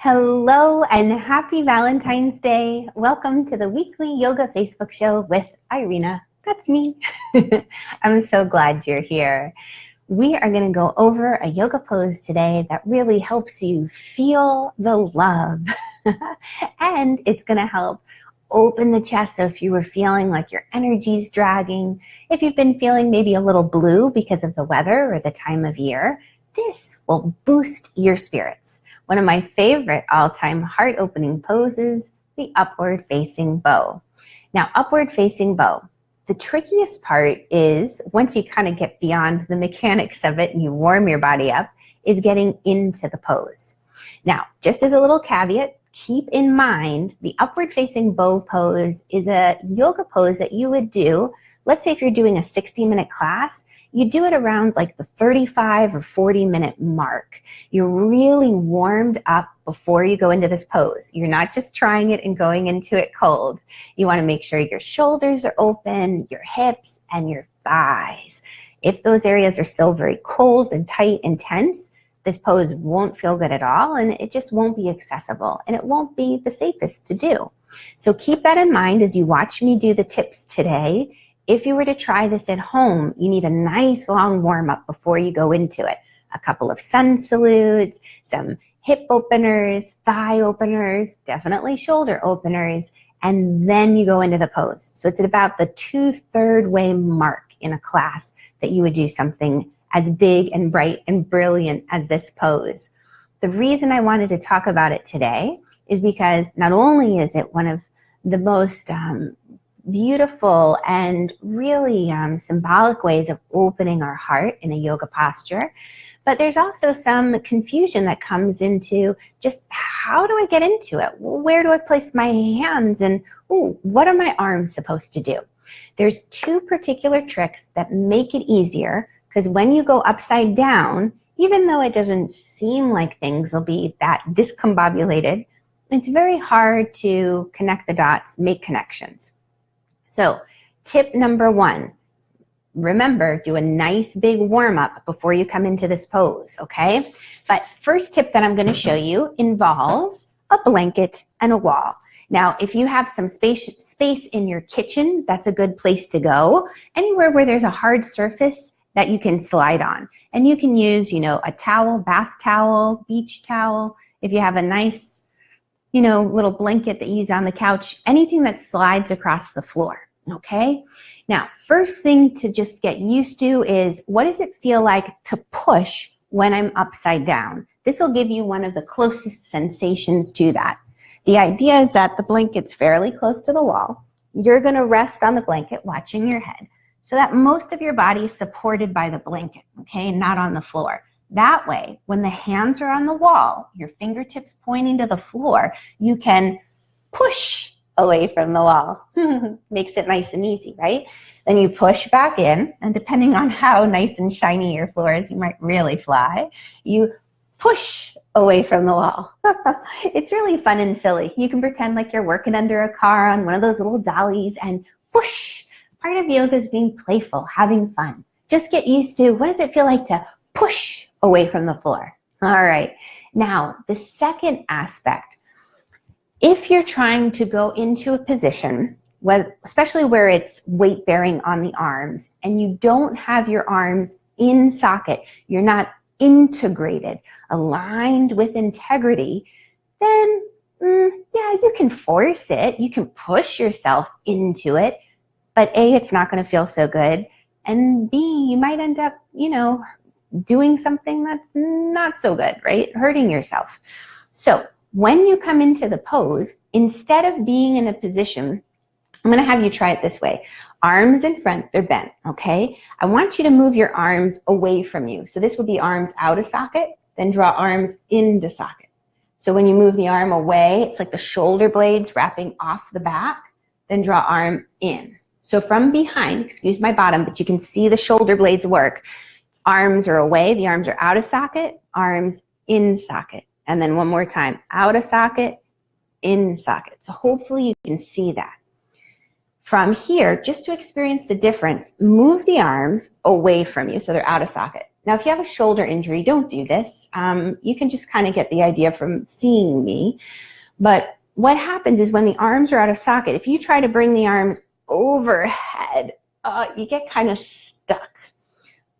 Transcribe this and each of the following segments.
Hello and happy Valentine's Day. Welcome to the weekly yoga Facebook show with Irena. That's me. I'm so glad you're here. We are going to go over a yoga pose today that really helps you feel the love. And it's going to help open the chest. So if you were feeling like your energy's dragging, if you've been feeling maybe a little blue because of the weather or the time of year, this will boost your spirits. One of my favorite all-time heart-opening poses, the upward facing bow. Now, upward facing bow, the trickiest part is once you kind of get beyond the mechanics of it and you warm your body up, is getting into the pose. Now, just as a little caveat, keep in mind the upward facing bow pose is a yoga pose that you would do, let's say if you're doing a 60-minute class, you do it around like the 35 or 40-minute mark. You're really warmed up before you go into this pose. You're not just trying it and going into it cold. You want to make sure your shoulders are open, your hips, and your thighs. If those areas are still very cold and tight and tense, this pose won't feel good at all, and it just won't be accessible, and it won't be the safest to do. So keep that in mind as you watch me do the tips today. If you were to try this at home, you need a nice long warm-up before you go into it. A couple of sun salutes, some hip openers, thigh openers, definitely shoulder openers, and then you go into the pose. So it's at about the 2/3 way mark in a class that you would do something as big and bright and brilliant as this pose. The reason I wanted to talk about it today is because not only is it one of the most beautiful and really symbolic ways of opening our heart in a yoga posture, but there's also some confusion that comes into just how do I get into it? Where do I place my hands? And what are my arms supposed to do? There's two particular tricks that make it easier, because when you go upside down, even though it doesn't seem like things will be that discombobulated, it's very hard to connect the dots, make connections. So tip number one, remember, do a nice big warm-up before you come into this pose, okay? But first tip that I'm going to show you involves a blanket and a wall. Now, if you have some space in your kitchen, that's a good place to go. Anywhere where there's a hard surface that you can slide on. And you can use, a towel, bath towel, beach towel. If you have a nice little blanket that you use on the couch, anything that slides across the floor, okay? Now, first thing to just get used to is, what does it feel like to push when I'm upside down? This will give you one of the closest sensations to that. The idea is that the blanket's fairly close to the wall. You're gonna rest on the blanket, watching your head, so that most of your body is supported by the blanket, okay, not on the floor. That way, when the hands are on the wall, your fingertips pointing to the floor, you can push away from the wall. Makes it nice and easy, right? Then you push back in, and depending on how nice and shiny your floor is, you might really fly. You push away from the wall. It's really fun and silly. You can pretend like you're working under a car on one of those little dollies and push. Part of yoga is being playful, having fun. Just get used to, what does it feel like to push away from the floor? All right. Now, the second aspect, if you're trying to go into a position, especially where it's weight bearing on the arms, and you don't have your arms in socket, you're not integrated, aligned with integrity, then yeah, you can force it. You can push yourself into it, but A, it's not going to feel so good, and B, you might end up, doing something that's not so good, right? Hurting yourself. So when you come into the pose, instead of being in a position, I'm going to have you try it this way. Arms in front, they're bent, okay? I want you to move your arms away from you. So this would be arms out of socket, then draw arms into socket. So when you move the arm away, it's like the shoulder blades wrapping off the back, then draw arm in. So from behind, excuse my bottom, but you can see the shoulder blades work. Arms are away, the arms are out of socket, arms in socket. And then one more time, out of socket, in socket. So hopefully you can see that. From here, just to experience the difference, move the arms away from you so they're out of socket. Now, if you have a shoulder injury, don't do this. You can just kind of get the idea from seeing me. But what happens is when the arms are out of socket, if you try to bring the arms overhead, you get kind of stuck.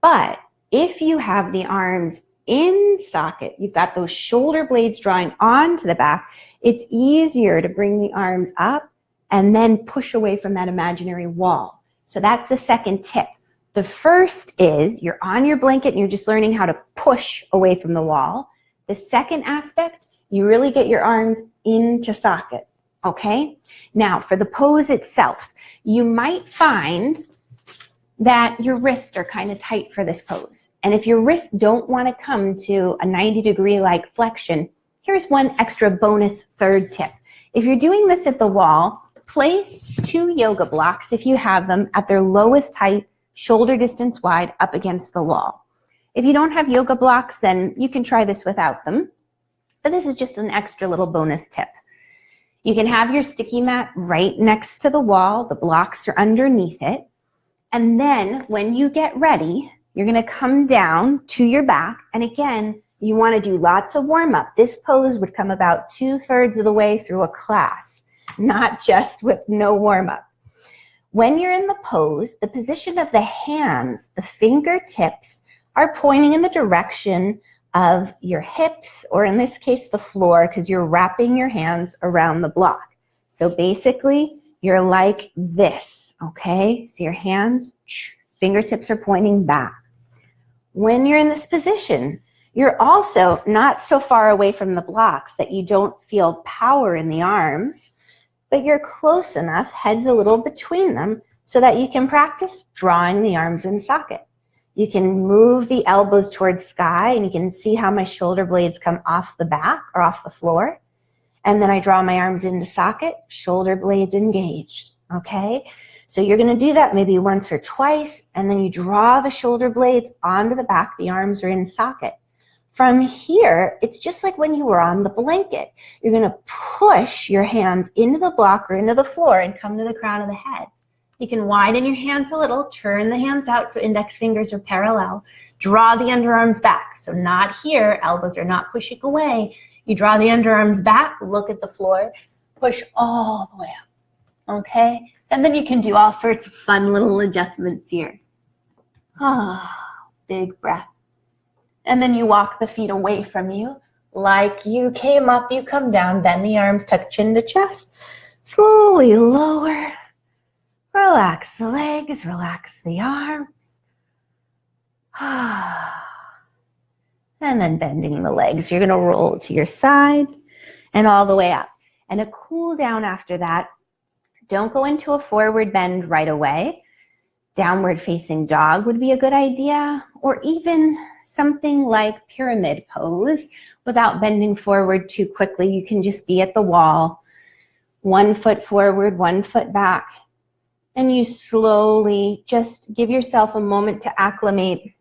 But if you have the arms in socket, you've got those shoulder blades drawing onto the back, it's easier to bring the arms up and then push away from that imaginary wall. So that's the second tip. The first is you're on your blanket and you're just learning how to push away from the wall. The second aspect, you really get your arms into socket, okay? Now, for the pose itself, you might find that your wrists are kind of tight for this pose. And if your wrists don't want to come to a 90-degree like flexion, here's one extra bonus third tip. If you're doing this at the wall, place 2 yoga blocks, if you have them, at their lowest height, shoulder distance wide, up against the wall. If you don't have yoga blocks, then you can try this without them. But this is just an extra little bonus tip. You can have your sticky mat right next to the wall. The blocks are underneath it. And then when you get ready, you're going to come down to your back. And again, you want to do lots of warm-up. This pose would come about 2/3 of the way through a class, not just with no warm-up. When you're in the pose, the position of the hands, the fingertips, are pointing in the direction of your hips, or in this case, the floor, because you're wrapping your hands around the block. So basically, you're like this, okay? So your hands, fingertips are pointing back. When you're in this position, you're also not so far away from the blocks that you don't feel power in the arms, but you're close enough, heads a little between them, so that you can practice drawing the arms in socket. You can move the elbows towards sky, and you can see how my shoulder blades come off the back or off the floor. And then I draw my arms into socket, shoulder blades engaged, okay? So you're gonna do that maybe once or twice, and then you draw the shoulder blades onto the back, the arms are in socket. From here, it's just like when you were on the blanket. You're gonna push your hands into the block or into the floor and come to the crown of the head. You can widen your hands a little, turn the hands out so index fingers are parallel. Draw the underarms back, so not here, elbows are not pushing away. You draw the underarms back, look at the floor, push all the way up, okay? And then you can do all sorts of fun little adjustments here. Big breath. And then you walk the feet away from you. Like you came up, you come down, bend the arms, tuck chin to chest. Slowly lower. Relax the legs, relax the arms. And then bending the legs. You're gonna roll to your side and all the way up. And a cool down after that. Don't go into a forward bend right away. Downward facing dog would be a good idea, or even something like pyramid pose without bending forward too quickly. You can just be at the wall, 1 foot forward, 1 foot back, and you slowly just give yourself a moment to acclimate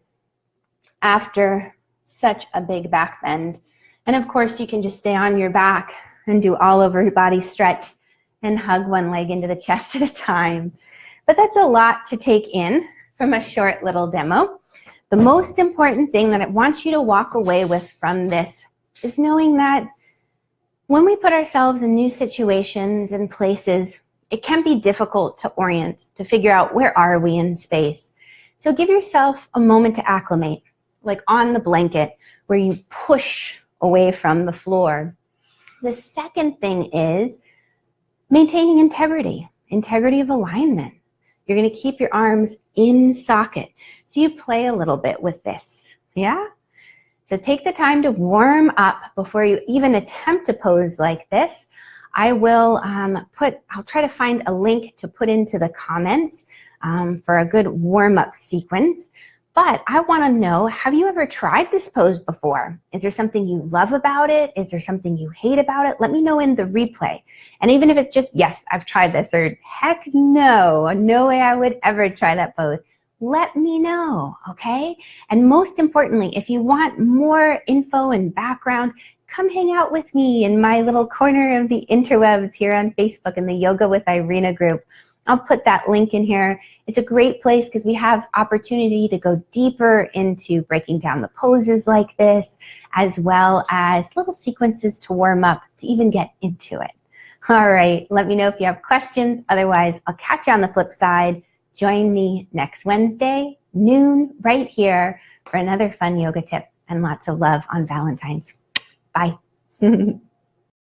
after such a big back bend. And of course, you can just stay on your back and do all over body stretch and hug one leg into the chest at a time. But that's a lot to take in from a short little demo. The most important thing that I want you to walk away with from this is knowing that when we put ourselves in new situations and places, it can be difficult to orient, to figure out where are we in space. So give yourself a moment to acclimate, like on the blanket where you push away from the floor. The second thing is maintaining integrity of alignment. You're going to keep your arms in socket. So you play a little bit with this, yeah? So take the time to warm up before you even attempt to pose like this. I'll try to find a link to put into the comments for a good warm-up sequence. But I want to know, have you ever tried this pose before? Is there something you love about it? Is there something you hate about it? Let me know in the replay. And even if it's just, yes, I've tried this, or heck no, no way I would ever try that pose, let me know, okay? And most importantly, if you want more info and background, come hang out with me in my little corner of the interwebs here on Facebook in the Yoga with Irena group. I'll put that link in here. It's a great place because we have opportunity to go deeper into breaking down the poses like this, as well as little sequences to warm up to even get into it. All right, let me know if you have questions. Otherwise, I'll catch you on the flip side. Join me next Wednesday, noon, right here for another fun yoga tip and lots of love on Valentine's. Bye.